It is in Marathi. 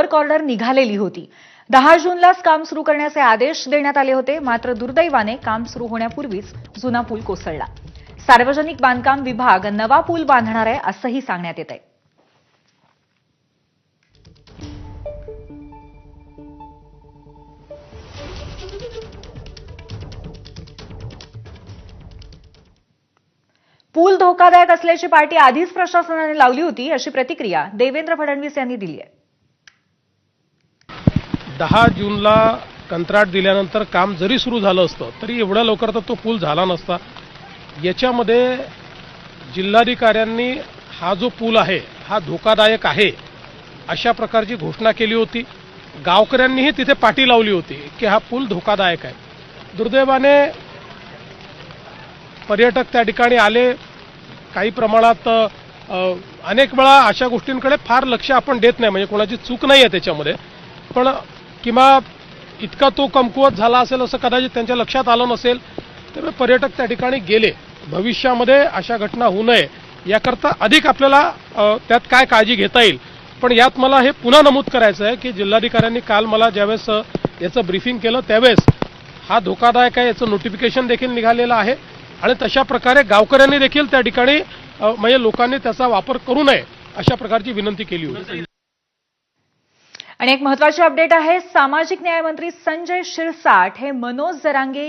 वर्क ऑर्डर निघालेली होती। 10 जूनलाच काम सुरू करण्याचे आदेश देण्यात आले होते, मात्र दुर्दैवाने काम सुरू होण्यापूर्वीच जुना पूल कोसळला। सार्वजनिक बांधकाम विभाग नवा पूल बांधणार आहे असंही सांगण्यात येत आहे। पूल धोकादायक असल्याची पाटी आधीच प्रशासनाने लावली होती, अशी प्रतिक्रिया देवेंद्र फडणवीस यांनी दिली आहे। 10 जूनला कंत्राट दिल्यानंतर काम जरी सुरू झालं असतं तरी एवढ्या लवकर तर तो पूल झाला नसता। याच्यामध्ये जिल्हाधिकाऱ्यांनी हा जो पूल आहे हा धोकादायक आहे अशा प्रकारची घोषणा केली होती। गावकऱ्यांनीही तिथे पाटी लावली होती की हा पूल धोकादायक आहे। दुर्दैवाने पर्यटक त्या ठिकाणी आले, काही प्रमाणात अनेक वेळा अशा गोष्टींकडे फार लक्ष आपण देत नाही, म्हणजे कोणाची चूक नाही आहे त्याच्यामध्ये, पण किंवा इतका तो कमकुवत झाला असेल असं कदाचित त्यांच्या लक्षात आलं नसेल, त्यामुळे पर्यटक त्या ठिकाणी गेले। भविष्यामध्ये अशा घटना होऊ नये याकरता अधिक आपल्याला त्यात काय काळजी घेता येईल, पण यात मला हे पुन्हा नमूद करायचं आहे की जिल्हाधिकाऱ्यांनी काल मला ज्यावेळेस याचं ब्रीफिंग केलं त्यावेळेस हा धोकादायक आहे याचं नोटिफिकेशन देखील निघालेलं आहे आणि तशा प्रकारे गावकऱ्यांनी देखील त्या ठिकाणी म्हणजे लोकांनी त्याचा वापर करू नये अशा प्रकारची विनंती केली होती। आणि एक महत्त्वाची अपडेट आहे, सामाजिक न्याय मंत्री संजय शिरसाट हे मनोज जरांगे